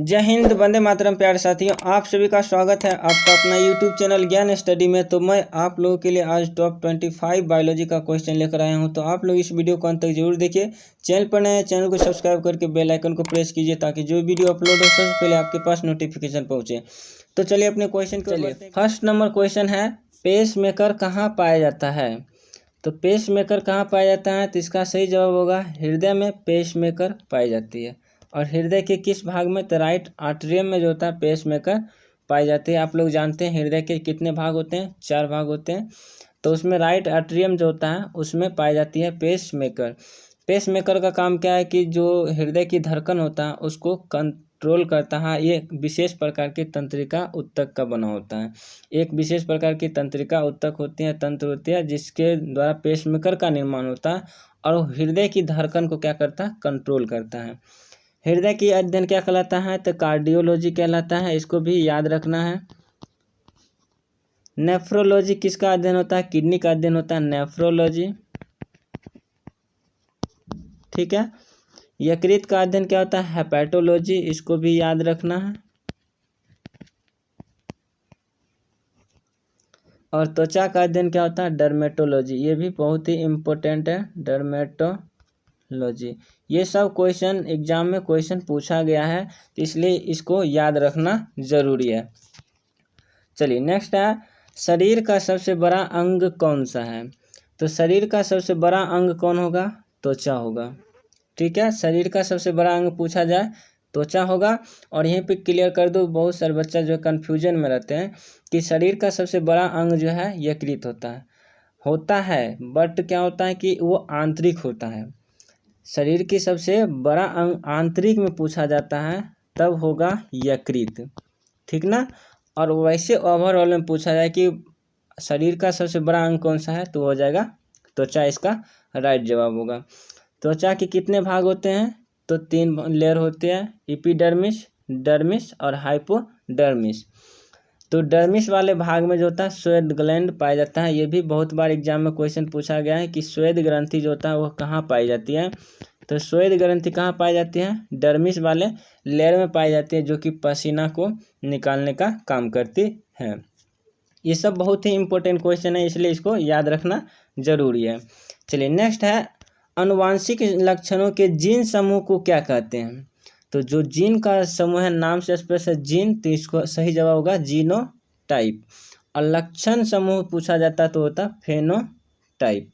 जय हिंद, वंदे मातरम। प्यारे साथियों, आप सभी का स्वागत है आपका अपना यूट्यूब चैनल ज्ञान स्टडी में। तो मैं आप लोगों के लिए आज टॉप 25 बायोलॉजी का क्वेश्चन लेकर आया हूं। तो आप लोग इस वीडियो को अंत तक जरूर देखिए। चैनल पर नए चैनल को सब्सक्राइब करके बेल आइकन को प्रेस कीजिए ताकि जो वीडियो अपलोड हो सबसे पहले आपके पास नोटिफिकेशन पहुंचे। तो चलिए अपने क्वेश्चन को चलिए। फर्स्ट नंबर क्वेश्चन है, पेस मेकर कहाँ पाया जाता है? तो पेस मेकर कहाँ पाया जाता है? तो इसका सही जवाब होगा हृदय में पेस मेकर पाई जाती है। और हृदय के किस भाग में? तो राइट आर्टरियम में जो होता है पेस मेकर पाई जाती है। आप लोग जानते हैं हृदय के कितने भाग होते हैं? 4 भाग होते हैं। तो उसमें राइट आर्टरियम जो होता है उसमें पाई जाती है पेस मेकर। पेस मेकर का काम क्या है कि जो हृदय की धड़कन होता है उसको कंट्रोल करता है। ये विशेष प्रकार की तंत्रिका उत्तक का बना होता है। एक विशेष प्रकार की तंत्रिका उत्तक होती है, तंत्र होती है, जिसके द्वारा पेस मेकर का निर्माण होता है और हृदय की धड़कन को क्या करता है? कंट्रोल करता है। हृदय की अध्ययन क्या कहलाता है? तो कार्डियोलॉजी कहलाता है। इसको भी याद रखना है। नेफ्रोलॉजी किसका अध्ययन होता है? किडनी का अध्ययन होता है, नेफ्रोलॉजी। ठीक है। यकृत का अध्ययन क्या होता है? हेपेटोलॉजी। इसको भी याद रखना है। और त्वचा का अध्ययन क्या होता है? डर्मेटोलॉजी। ये भी बहुत ही इम्पोर्टेंट है, डर्मेटोलॉजी। ये सब क्वेश्चन एग्जाम में क्वेश्चन पूछा गया है, इसलिए इसको याद रखना जरूरी है। चलिए नेक्स्ट है, शरीर का सबसे बड़ा अंग कौन सा है? तो शरीर का सबसे बड़ा अंग कौन होगा? त्वचा होगा। ठीक है, शरीर का सबसे बड़ा अंग पूछा जाए त्वचा होगा। और यहीं पे क्लियर कर दो, बहुत सारे बच्चा जो कन्फ्यूजन में रहते हैं कि शरीर का सबसे बड़ा अंग जो है यकृत होता है, बट क्या होता है कि वो आंतरिक होता है। शरीर की सबसे बड़ा अंग आंतरिक में पूछा जाता है तब होगा यकृत। ठीक ना। और वैसे ओवरऑल में पूछा जाए कि शरीर का सबसे बड़ा अंग कौन सा है तो हो जाएगा त्वचा। इसका राइट जवाब होगा। त्वचा के कितने भाग होते हैं? तो 3 लेयर होते हैं, एपिडर्मिस, डर्मिस और हाइपोडर्मिस। तो डर्मिस वाले भाग में जो होता है श्वेत ग्लैंड पाया जाता है। ये भी बहुत बार एग्जाम में क्वेश्चन पूछा गया है कि श्वेत ग्रंथि जो होता है वह कहाँ पाई जाती है? तो श्वेत ग्रंथि कहाँ पाई जाती है? डर्मिस वाले लेयर में पाई जाती है, जो कि पसीना को निकालने का काम करती है। ये सब बहुत ही इंपॉर्टेंट क्वेश्चन है, इसलिए इसको याद रखना जरूरी है। चलिए नेक्स्ट है, आनुवांशिक लक्षणों के जीन समूह को क्या कहते हैं? तो जो जीन का समूह है, नाम से स्पष्ट है जीन, तो इसको सही जवाब होगा जीनोटाइप। और लक्षण समूह पूछा जाता तो होता फेनोटाइप।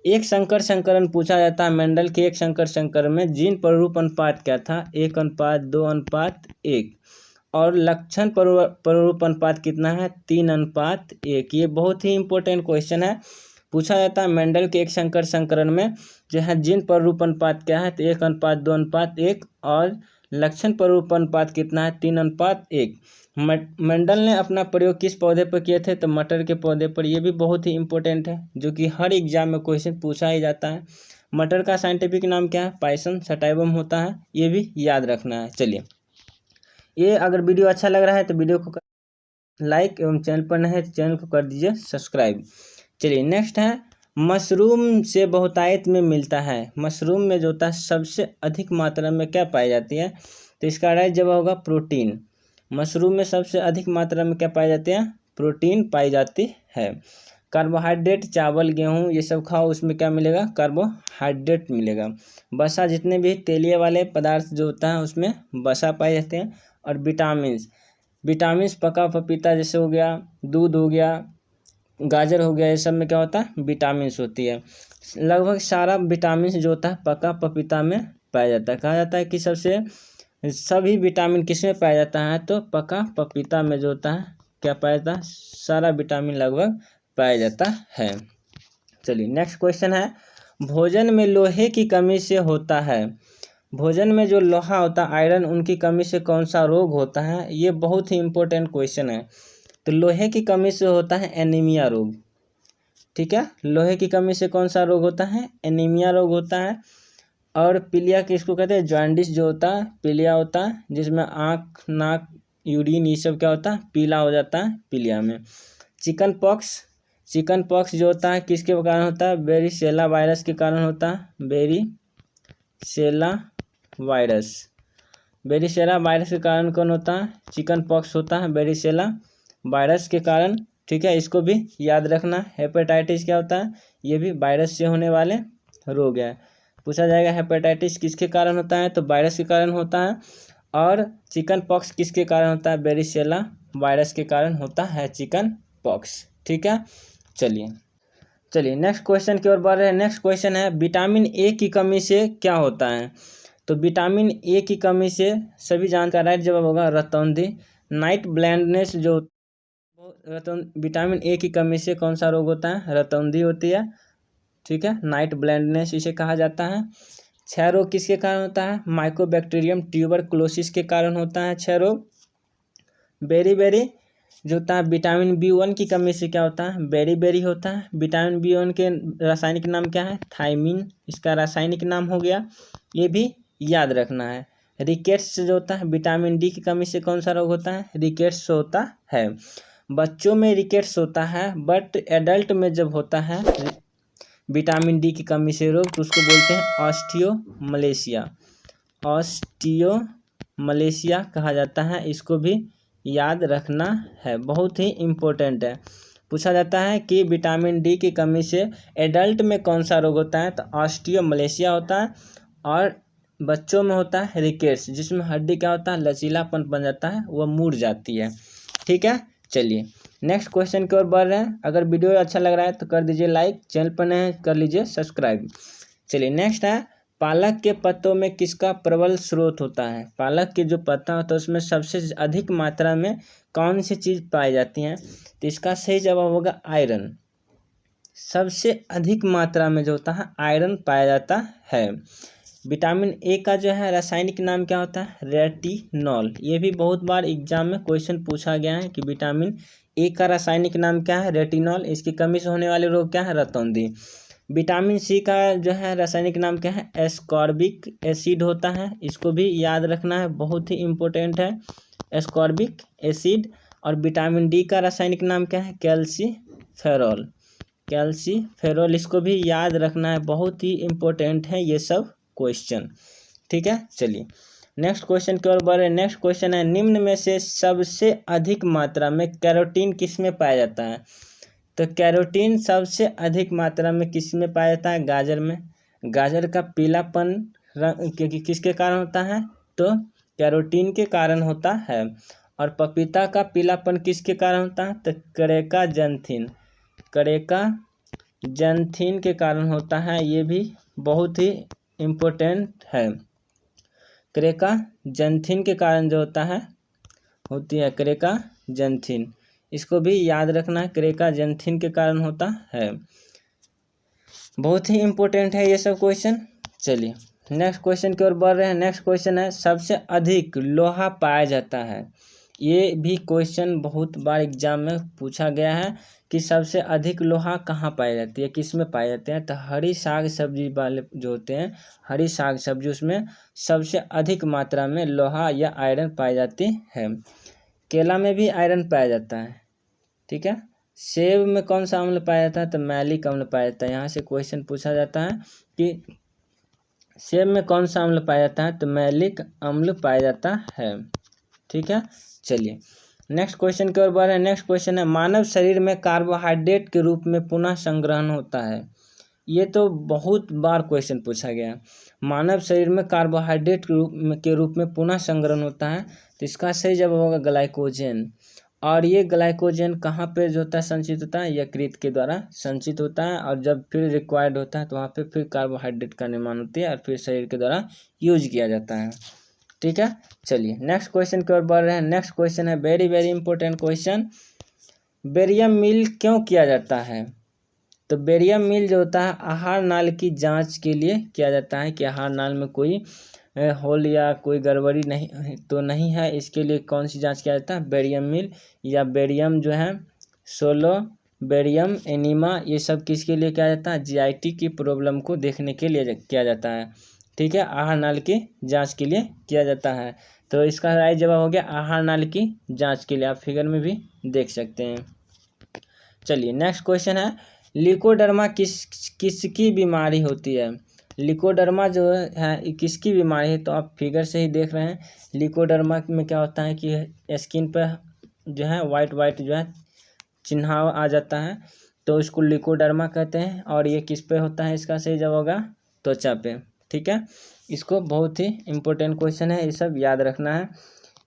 एक संकर संकरण पूछा जाता है मेंडल के एक संकर संकरण में जीन प्ररूप अनुपात क्या था? 1:2:1। और लक्षण प्ररूप अनुपात कितना है? 3:1। ये बहुत ही इंपॉर्टेंट क्वेश्चन है, पूछा जाता है मेंडल के एक संकर संकरण में जो है जीन प्ररूप अनुपात क्या है? तो 1:2:1। और लक्षण प्ररूप अनुपात कितना है? 3:1। मेंडल ने अपना प्रयोग किस पौधे पर किए थे? तो मटर के पौधे पर। ये भी बहुत ही इंपॉर्टेंट है, जो कि हर एग्जाम में क्वेश्चन पूछा ही जाता है। मटर का साइंटिफिक नाम क्या है? पाइसन सटाइवम होता है। ये भी याद रखना है। चलिए, ये अगर वीडियो अच्छा लग रहा है तो वीडियो को लाइक एवं चैनल पर नए हैं तो चैनल को कर दीजिए सब्सक्राइब। चलिए नेक्स्ट है, मशरूम से बहुतायत में मिलता है। मशरूम में जो होता है सबसे अधिक मात्रा में क्या पाई जाती है? तो इसका राइट जवाब होगा प्रोटीन। मशरूम में सबसे अधिक मात्रा में क्या पाई जाती है? प्रोटीन पाई जाती है। कार्बोहाइड्रेट, चावल, गेहूँ ये सब खाओ, उसमें क्या मिलेगा? कार्बोहाइड्रेट मिलेगा। वसा, जितने भी तेलिए वाले पदार्थ जो होता है उसमें वसा पाए जाते हैं। और विटामिन्स पका पपीता जैसे हो गया, दूध हो गया, गाजर हो गया, ये सब में क्या होता है? विटामिन्स होती है। लगभग सारा विटामिन्स जो होता है पका पपीता में पाया जाता है। कहा जाता है कि सभी विटामिन किस में पाया जाता है? तो पका पपीता में जो होता है क्या पाया जाता है? सारा विटामिन लगभग पाया जाता है। चलिए नेक्स्ट क्वेश्चन है, भोजन में लोहे की कमी से होता है। भोजन में जो लोहा होता है, आयरन, उनकी कमी से कौन सा रोग होता है? ये बहुत ही इंपॉर्टेंट क्वेश्चन है। तो लोहे की कमी से होता है एनीमिया रोग। ठीक है, लोहे की कमी से कौन सा रोग होता है? एनीमिया रोग होता है। और पीलिया किसको कहते हैं? जॉन्डिस जो होता है पीलिया होता है, जिसमें आँख, नाक, यूरिन ये सब क्या होता है? पीला हो जाता है पीलिया में। चिकन पॉक्स जो होता है किसके कारण होता है? वेरिसेला वायरस के कारण होता है, वेरिसेला वायरस। बेरिसेला वायरस के कारण कौन होता है? चिकन पॉक्स होता है बेरिसेला वायरस के कारण। ठीक है, इसको भी याद रखना। हेपेटाइटिस क्या होता है? ये भी वायरस से होने वाले रोग है। पूछा जाएगा हेपेटाइटिस किसके कारण होता है? तो वायरस के कारण होता है। और चिकन पॉक्स किसके कारण होता है? बेरिसेला वायरस के कारण होता है चिकन पॉक्स। ठीक है, चलिए नेक्स्ट क्वेश्चन की ओर बढ़ रहे हैं। नेक्स्ट क्वेश्चन है विटामिन ए की कमी से क्या होता है? तो विटामिन ए की कमी से सभी जानकार राइट जवाब होगा रतौंधी। नाइट ब्लाइंडनेस जो विटामिन ए की कमी से कौन सा रोग होता है? रतौंधी होती है। ठीक है, नाइट ब्लाइंडनेस इसे कहा जाता है। क्षय रोग किसके कारण होता है? माइकोबैक्टीरियम ट्यूबरकुलोसिस के कारण होता है क्षय रोग। बेरी जो होता है विटामिन B1 की कमी से क्या होता है? बेरी होता है। विटामिन B1 के रासायनिक नाम क्या है? थायमिन इसका रासायनिक नाम हो गया, ये भी याद रखना है। रिकेट्स जो होता है विटामिन डी की कमी से कौन सा रोग होता है? रिकेट्स होता है। बच्चों में रिकेट्स होता है, बट एडल्ट में जब होता है विटामिन डी की कमी से रोग तो उसको बोलते हैं ऑस्टियोमलेशिया कहा जाता है। इसको भी याद रखना है, बहुत ही इम्पोर्टेंट है। पूछा जाता है कि विटामिन डी की कमी से एडल्ट में कौन सा रोग होता है? तो ऑस्टियोमलेशिया होता है। और बच्चों में होता है रिकेट्स, जिसमें हड्डी क्या होता है? लचीलापन बन जाता है, वह मुड़ जाती है। ठीक है, चलिए नेक्स्ट क्वेश्चन की ओर बढ़ रहे हैं। अगर वीडियो अच्छा लग रहा है तो कर दीजिए लाइक, चैनल पर नए हैं कर लीजिए सब्सक्राइब। चलिए नेक्स्ट है पालक के पत्तों में किसका प्रबल स्रोत होता है? पालक के जो पत्ता होता है उसमें सबसे अधिक मात्रा में कौन सी चीज़ पाई जाती है? तो इसका सही जवाब होगा आयरन। सबसे अधिक मात्रा में जो होता है आयरन पाया जाता है। विटामिन ए का जो है रासायनिक नाम क्या होता है? रेटिनॉल। ये भी बहुत बार एग्जाम में क्वेश्चन पूछा गया है कि विटामिन ए का रासायनिक नाम क्या है? रेटिनॉल। इसकी कमी से होने वाले रोग क्या है? रतौंधी। विटामिन सी का जो है रासायनिक नाम क्या है? एस्कॉर्बिक एसिड होता है। इसको भी याद रखना है, बहुत ही इम्पोर्टेंट है एस्कॉर्बिक एसिड। और विटामिन डी का रासायनिक नाम क्या है? कैल्सीफेरॉल। इसको भी याद रखना है, बहुत ही इम्पोर्टेंट है ये सब क्वेश्चन। ठीक है, चलिए नेक्स्ट क्वेश्चन की ओर बढ़े। नेक्स्ट क्वेश्चन है निम्न में से सबसे अधिक मात्रा में कैरोटीन किस में पाया जाता है? तो कैरोटीन सबसे अधिक मात्रा में किस में पाया जाता है? गाजर में। गाजर का पीलापन किसके कारण होता है? तो कैरोटीन के कारण होता है। और पपीता का पीलापन किसके कारण होता है? तो करेकाजंथिन के कारण होता है। ये भी बहुत ही इम्पोर्टेंट है। करेकाजंथिन के कारण जो होती है करेकाजंथिन। इसको भी याद रखना है, करेकाजंथिन के कारण होता है। बहुत ही इम्पोर्टेंट है ये सब क्वेश्चन। चलिए नेक्स्ट क्वेश्चन की ओर बढ़ रहे हैं। नेक्स्ट क्वेश्चन है सबसे अधिक लोहा पाया जाता है। ये भी क्वेश्चन बहुत बार एग्जाम में पूछा गया है कि सबसे अधिक लोहा कहाँ पाई जाती है, किस में पाए जाते हैं? तो हरी साग सब्जी वाले जो होते हैं, हरी साग सब्जी, उसमें सबसे अधिक मात्रा में लोहा या आयरन पाई जाती है। केला में भी आयरन पाया जाता है। ठीक है, सेब में कौन सा अम्ल पाया जाता है? तो मैलिक अम्ल पाया जाता है। यहाँ से क्वेश्चन पूछा जाता है कि सेब में कौन सा अम्ल पाया जाता है? तो मैलिक अम्ल पाया जाता है। ठीक है, चलिए नेक्स्ट क्वेश्चन की ओर बढ़ रहे हैं। नेक्स्ट क्वेश्चन है मानव शरीर में कार्बोहाइड्रेट के रूप में पुनः संग्रहण होता है। ये तो बहुत बार क्वेश्चन पूछा गया है। मानव शरीर में कार्बोहाइड्रेट के रूप में पुनः संग्रहण होता है, तो इसका सही जवाब होगा ग्लाइकोजन। और ये ग्लाइकोजन कहाँ पे जो होता है संचित होता है? यकृत के द्वारा संचित होता है। और जब फिर रिक्वायर्ड होता है तो वहाँ पे फिर कार्बोहाइड्रेट का निर्माण होती है और फिर शरीर के द्वारा यूज किया जाता है। ठीक है, चलिए नेक्स्ट क्वेश्चन की ओर बढ़ रहे हैं। नेक्स्ट क्वेश्चन है very very important question, barium meal क्यों किया जाता है? तो बेरियम मिल जो होता है आहार नाल की जांच के लिए किया जाता है कि आहार नाल में कोई होल या कोई गड़बड़ी नहीं है। इसके लिए कौन सी जांच किया जाता है? बेरियम मिल या बेरियम जो है सोलो बेरियम एनीमा, ये सब किसके लिए किया जाता है? GIT की प्रॉब्लम को देखने के लिए किया जाता है। ठीक है, आहार नाल की जांच के लिए किया जाता है। तो इसका राइट जवाब हो गया आहार नाल की जांच के लिए। आप फिगर में भी देख सकते हैं। चलिए नेक्स्ट क्वेश्चन है लिकोडर्मा किसकी बीमारी होती है? लिकोडर्मा जो है ये किसकी बीमारी है, तो आप फिगर से ही देख रहे हैं। लिकोडर्मा में क्या होता है कि स्किन पर जो है वाइट वाइट जो है चिन्ह आ जाता है, तो इसको लिकोडर्मा कहते हैं। और ये किस पे होता है, इसका सही जवाब होगा त्वचा पे। ठीक है, इसको बहुत ही इम्पोर्टेंट क्वेश्चन है, ये सब याद रखना है।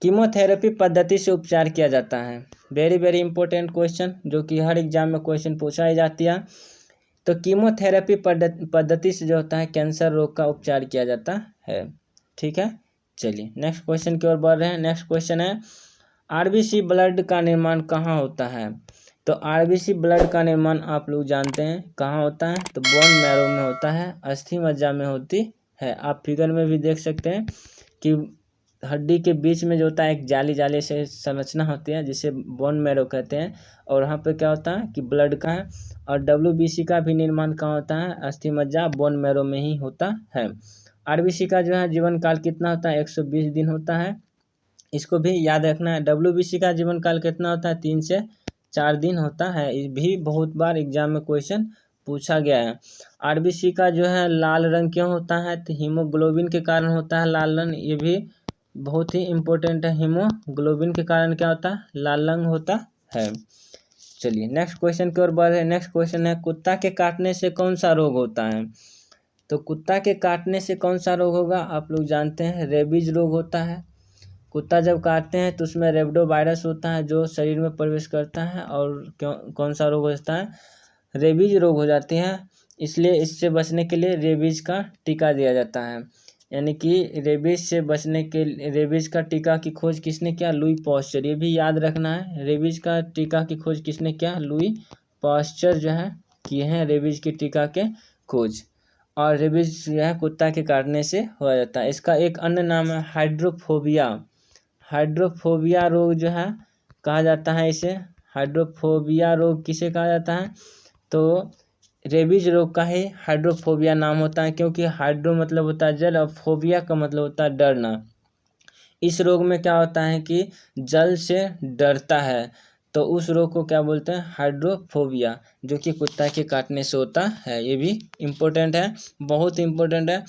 कीमोथेरेपी पद्धति से उपचार किया जाता है, वेरी वेरी इंपॉर्टेंट क्वेश्चन, जो कि हर एग्जाम में क्वेश्चन पूछा ही जाती है। तो कीमोथेरेपी पद्धति से जो होता है कैंसर रोग का उपचार किया जाता है। ठीक है, चलिए नेक्स्ट क्वेश्चन की ओर बढ़ रहे हैं। नेक्स्ट क्वेश्चन है आरबीसी ब्लड का निर्माण कहाँ होता है। तो आरबीसी ब्लड का निर्माण आप लोग जानते हैं कहाँ होता है, तो बोन मैरो में होता है, अस्थि मज्जा में होती है। आप फिगर में भी देख सकते हैं कि हड्डी के बीच में जो होता है एक जाली जाली से संरचना होती है जिसे बोन मैरो कहते हैं, और वहाँ पे क्या होता है कि ब्लड का है। और डब्ल्यूबीसी का भी निर्माण कहाँ होता है, अस्थि मज्जा बोन मैरो में ही होता है। आरबीसी का जो है जीवन काल कितना होता है, 120 दिन होता है, इसको भी याद रखना है। डब्ल्यूबीसी का जीवन काल कितना होता है, 3 से 4 दिन होता है, ये भी बहुत बार एग्जाम में क्वेश्चन पूछा गया है। आरबीसी का जो है लाल रंग क्यों होता है, तो हीमोग्लोबिन के कारण होता है लाल रंग, ये भी बहुत ही इम्पोर्टेंट है। हीमोग्लोबिन के कारण क्या होता है, लाल रंग होता है। चलिए नेक्स्ट क्वेश्चन की ओर बढ़ रहे हैं। नेक्स्ट क्वेश्चन है कुत्ता के काटने से कौन सा रोग होता है। तो कुत्ता के काटने से कौन सा रोग होगा, आप लोग जानते हैं रेबीज रोग होता है। कुत्ता जब काटते हैं तो उसमें रेबडो वायरस होता है जो शरीर में प्रवेश करता है, और कौन सा रोग होता है, रेबीज रोग हो जाती है। इसलिए इससे बचने के लिए रेबीज का टीका दिया जाता है। यानी कि रेबीज से बचने के रेबीज का टीका की खोज किसने किया, लुई पास्चर, ये भी याद रखना है। रेबीज का टीका की खोज किसने किया, लुई पास्चर जो है किए हैं रेबीज के टीका के खोज। और रेबीज जो है कुत्ता के काटने से हो जाता है। इसका एक अन्य नाम है हाइड्रोफोबिया। हाइड्रोफोबिया रोग जो है कहा जाता है इसे, हाइड्रोफोबिया रोग किसे कहा जाता है, तो रेबीज रोग का ही हाइड्रोफोबिया नाम होता है, क्योंकि हाइड्रो मतलब होता है जल और फोबिया का मतलब होता है डरना। इस रोग में क्या होता है कि जल से डरता है, तो उस रोग को क्या बोलते हैं, हाइड्रोफोबिया, जो कि कुत्ता के काटने से होता है। ये भी इम्पोर्टेंट है, बहुत इम्पोर्टेंट है।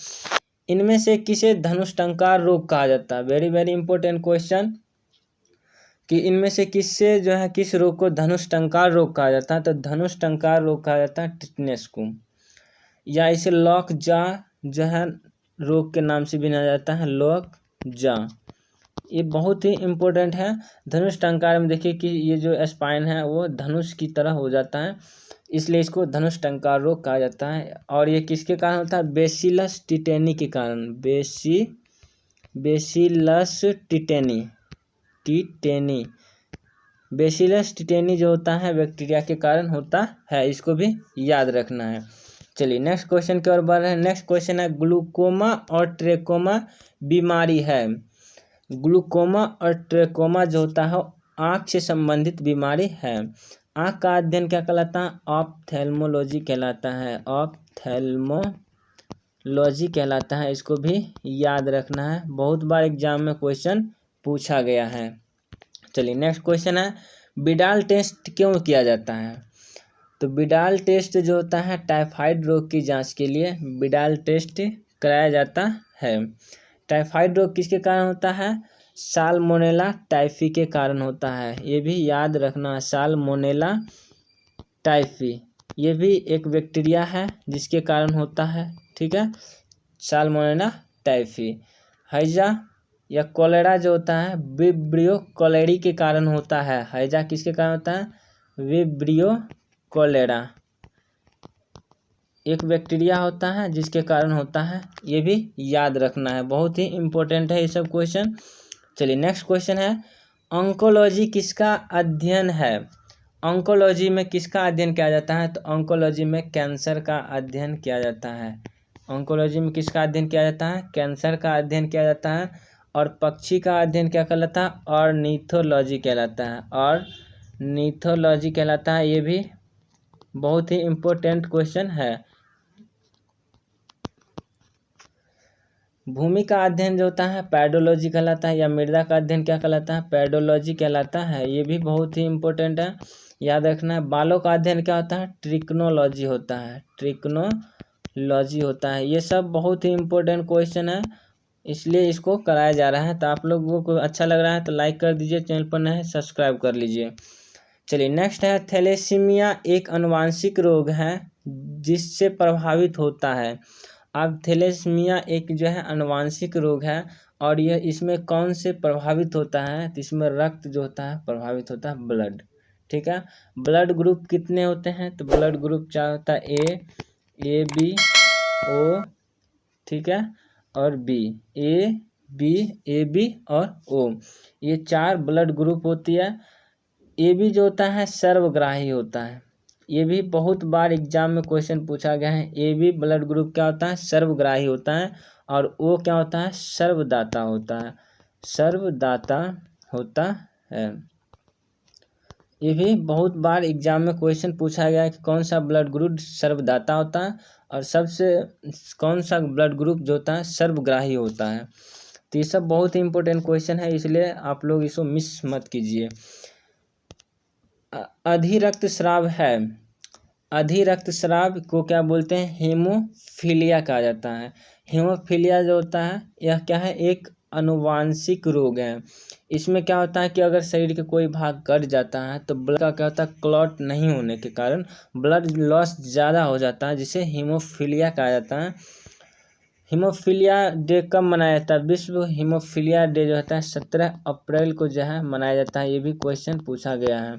इनमें से किसे धनुष्टंकार रोग कहा जाता है, वेरी वेरी इंपॉर्टेंट क्वेश्चन, कि इनमें से किससे जो है किस रोग को धनुष्टंकार रोग कहा जाता है। तो धनुष्टंकार रोग कहा जाता है टिटनेस को, या इसे लॉक जा जो है रोग के नाम से भी जाना जाता है, लॉक जा। ये बहुत ही इम्पोर्टेंट है। धनुष्टंकार में देखिए कि ये जो स्पाइन है वो धनुष की तरह हो जाता है, इसलिए इसको धनुष्टंकार रोग कहा जाता है। और ये किसके कारण होता है, बेसिलस टिटेनी के कारण, बेसिलस टिटेनी बेसिलस टिटेनी जो होता है बैक्टीरिया के कारण होता है, इसको भी याद रखना है। चलिए नेक्स्ट क्वेश्चन की ओर बढ़ रहे हैं। नेक्स्ट क्वेश्चन है ग्लूकोमा और ट्रेकोमा बीमारी है। ग्लूकोमा और ट्रेकोमा जो होता है आँख से संबंधित बीमारी है। आँख का अध्ययन क्या कहलाता है, ऑप्थेल्मोलॉजी कहलाता है, ऑप्थेल्मोलॉजी कहलाता है, इसको भी याद रखना है, बहुत बार एग्जाम में क्वेश्चन पूछा गया है। चलिए नेक्स्ट क्वेश्चन है बिडाल टेस्ट क्यों किया जाता है। तो बिडाल टेस्ट जो होता है टाइफाइड रोग की जांच के लिए बिडाल टेस्ट कराया जाता है। टाइफाइड रोग किसके कारण होता है, साल्मोनेला टाइफी के कारण होता है, ये भी याद रखना, साल्मोनेला टाइफी, ये भी एक बैक्टीरिया है जिसके कारण होता है। ठीक है, साल्मोनेला टाइफी। हैजा या कोलेरा जो होता है विब्रियो कोलेरी के कारण होता है। हैजा किसके कारण होता है, विब्रियो कोलेरा, एक बैक्टीरिया होता है जिसके कारण होता है, ये भी याद रखना है, बहुत ही इम्पोर्टेंट है ये सब क्वेश्चन। चलिए नेक्स्ट क्वेश्चन है ऑन्कोलॉजी किसका अध्ययन है। ऑन्कोलॉजी में किसका अध्ययन किया जाता है, तो ऑन्कोलॉजी में कैंसर का अध्ययन किया जाता है। ऑन्कोलॉजी में किसका अध्ययन किया जाता है, कैंसर का अध्ययन किया जाता है। और पक्षी का अध्ययन क्या कहलाता है, ऑर्निथोलॉजी कहलाता है, ऑर्निथोलॉजी कहलाता है, ये भी बहुत ही इम्पोर्टेंट क्वेश्चन है। भूमि का अध्ययन जो होता है पैडोलॉजी कहलाता है, या मृदा का अध्ययन क्या कहलाता है, पैडोलॉजी कहलाता है, ये भी बहुत ही इम्पोर्टेंट है, याद रखना है। बालों का अध्ययन क्या होता है, ट्रिक्नोलॉजी होता है, लॉजी होता है। ये सब बहुत ही इम्पोर्टेंट क्वेश्चन है, इसलिए इसको कराया जा रहा है। तो आप लोगों को अच्छा लग रहा है तो लाइक कर दीजिए, चैनल पर नए हैं सब्सक्राइब कर लीजिए। चलिए नेक्स्ट है, थैलेसीमिया एक आनुवांशिक रोग है जिससे प्रभावित होता है। अब थैलेसीमिया एक जो है आनुवांशिक रोग है और यह इसमें कौन से प्रभावित होता है, तो इसमें रक्त जो होता है प्रभावित होता है, ब्लड। ठीक है, ब्लड ग्रुप कितने होते हैं, तो ब्लड ग्रुप क्या होता है, ए बी ओ, ठीक है, और बी, ए बी और ओ, ये 4 ब्लड ग्रुप होती है। ए बी जो होता है सर्वग्राही होता है, ये भी बहुत बार एग्जाम में क्वेश्चन पूछा गया है। ए बी ब्लड ग्रुप क्या होता है, सर्वग्राही होता है, और ओ क्या होता है, सर्वदाता होता है, सर्वदाता होता है। ये भी बहुत बार एग्जाम में क्वेश्चन पूछा गया है कि कौन सा ब्लड ग्रुप सर्वदाता होता है और सबसे कौन सा ब्लड ग्रुप जो होता है सर्वग्राही होता है। तो ये सब बहुत ही इंपॉर्टेंट क्वेश्चन है, इसलिए आप लोग इसको मिस मत कीजिए। अधिरक्तस्राव है, अधिरक्तस्राव को क्या बोलते हैं, हीमोफीलिया कहा जाता है। हीमोफीलिया जो होता है यह क्या है, एक आनुवांशिक रोग है। इसमें क्या होता है कि अगर शरीर के कोई भाग कट जाता है तो ब्लड का क्या होता है, क्लॉट नहीं होने के कारण ब्लड लॉस ज़्यादा हो जाता है, जिसे हीमोफीलिया कहा जाता है। हीमोफीलिया डे कब मनाया जाता है, विश्व हीमोफीलिया डे जो होता है 17 अप्रैल को जो है मनाया जाता है। ये भी क्वेश्चन पूछा गया है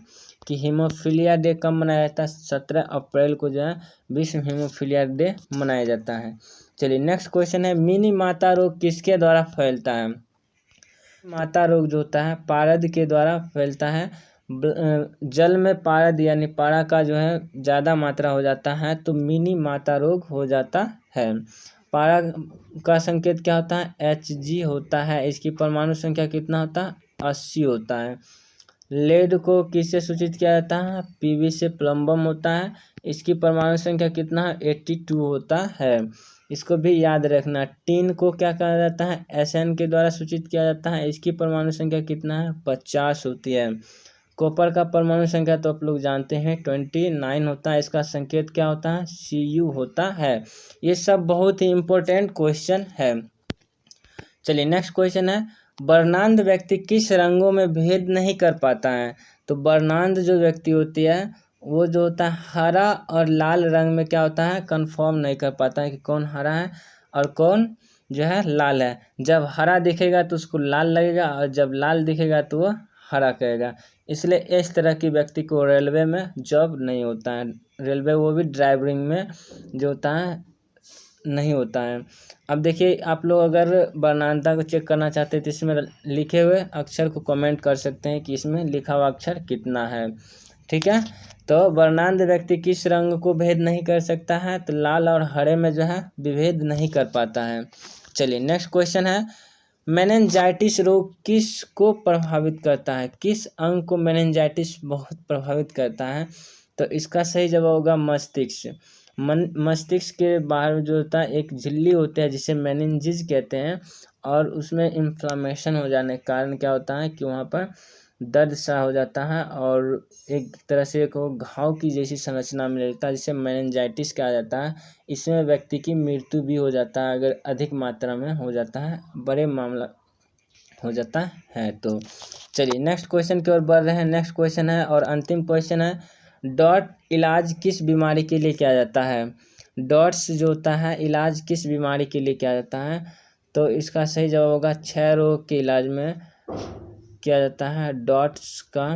कि हीमोफीलिया डे कब मनाया जाता है, 17 अप्रैल को जो है विश्व हीमोफीलिया डे मनाया जाता है। चलिए नेक्स्ट क्वेश्चन है, मिनी माता रोग किसके द्वारा फैलता है। माता रोग जो होता है पारद के द्वारा फैलता है। जल में पारद यानी पारा का जो है ज़्यादा मात्रा हो जाता है तो मिनी माता रोग हो जाता है। पारा का संकेत क्या होता है, Hg होता है। इसकी परमाणु संख्या कितना होता है, 80 होता है। लेड को किससे सूचित किया जाता है, Pb से प्लम्बम होता है। इसकी परमाणु संख्या कितना है, 82 होता है। इसको भी याद रखना। टीन को क्या कहा जाता है, Sn के द्वारा सूचित किया जाता है। इसकी परमाणु संख्या कितना है, 50 होती है। कॉपर का परमाणु संख्या तो आप लोग जानते हैं 29 होता है। इसका संकेत क्या होता है, Cu होता है। ये सब बहुत ही इम्पोर्टेंट क्वेश्चन है। चलिए नेक्स्ट क्वेश्चन है, वर्णांध व्यक्ति किस रंगों में भेद नहीं कर पाता है। तो वर्णांध जो व्यक्ति होती है वो जो होता है हरा और लाल रंग में क्या होता है, कंफर्म नहीं कर पाता है कि कौन हरा है और कौन जो है लाल है। जब हरा दिखेगा तो उसको लाल लगेगा और जब लाल दिखेगा तो वो हरा कहेगा। इसलिए इस तरह की व्यक्ति को रेलवे में जॉब नहीं होता है। रेलवे वो भी ड्राइवरिंग में जो होता है नहीं होता है। अब देखिए आप लोग अगर वर्णांधता को चेक करना चाहते हैं तो इसमें लिखे हुए अक्षर को कमेंट कर सकते हैं कि इसमें लिखा हुआ अक्षर कितना है। ठीक है, तो वर्णांध व्यक्ति किस रंग को भेद नहीं कर सकता है, तो लाल और हरे में जो है विभेद नहीं कर पाता है। चलिए नेक्स्ट क्वेश्चन है, मेनिंजाइटिस रोग किस को प्रभावित करता है, किस अंग को मेनिंजाइटिस बहुत प्रभावित करता है। तो इसका सही जवाब होगा मस्तिष्क। मस्तिष्क के बाहर जो होता है एक झिल्ली होती है जिसे मेनिंजिस कहते हैं, और उसमें इन्फ्लामेशन हो जाने के कारण क्या होता है कि वहाँ पर दर्द सा हो जाता है और एक तरह से एक घाव की जैसी संरचना में रहता है जिसे मेनिंजाइटिस कहा जाता है। इसमें व्यक्ति की मृत्यु भी हो जाता है अगर अधिक मात्रा में हो जाता है, बड़े मामला हो जाता है। तो चलिए नेक्स्ट क्वेश्चन की ओर बढ़ रहे हैं। नेक्स्ट क्वेश्चन है और अंतिम क्वेश्चन है, डॉट इलाज किस बीमारी के लिए किया जाता है। डॉट्स जो होता है इलाज किस बीमारी के लिए किया जाता है, तो इसका सही जवाब होगा क्षय रोग के इलाज में किया जाता है। डॉट्स का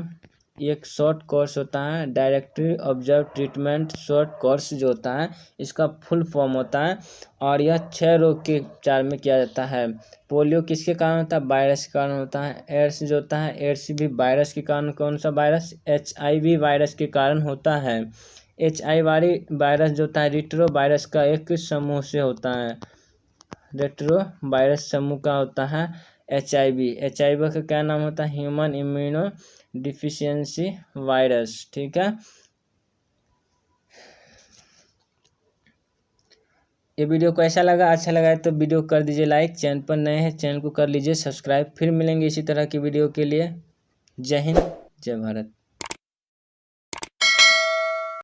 एक शॉर्ट कोर्स होता है, directly observe treatment short course जो होता है इसका फुल फॉर्म होता है, और यह क्षय रोग के उपचार में किया जाता है। पोलियो किसके कारण होता है, वायरस के कारण होता है। एड्स जो होता है एड्स भी वायरस के कारण, कौन सा वायरस, HIV वायरस के कारण होता है। HIV वायरस जो होता है रेट्रो वायरस का एक समूह से होता है, रेट्रो वायरस समूह का होता है HIV का क्या नाम होता है, ह्यूमन इम्यूनो डिफिशियंसी वायरस। ठीक है, ये वीडियो को ऐसा लगा, अच्छा लगा है तो वीडियो कर दीजिए लाइक, चैनल पर नए हैं चैनल को कर लीजिए सब्सक्राइब। फिर मिलेंगे इसी तरह की वीडियो के लिए। जय हिंद जय भारत।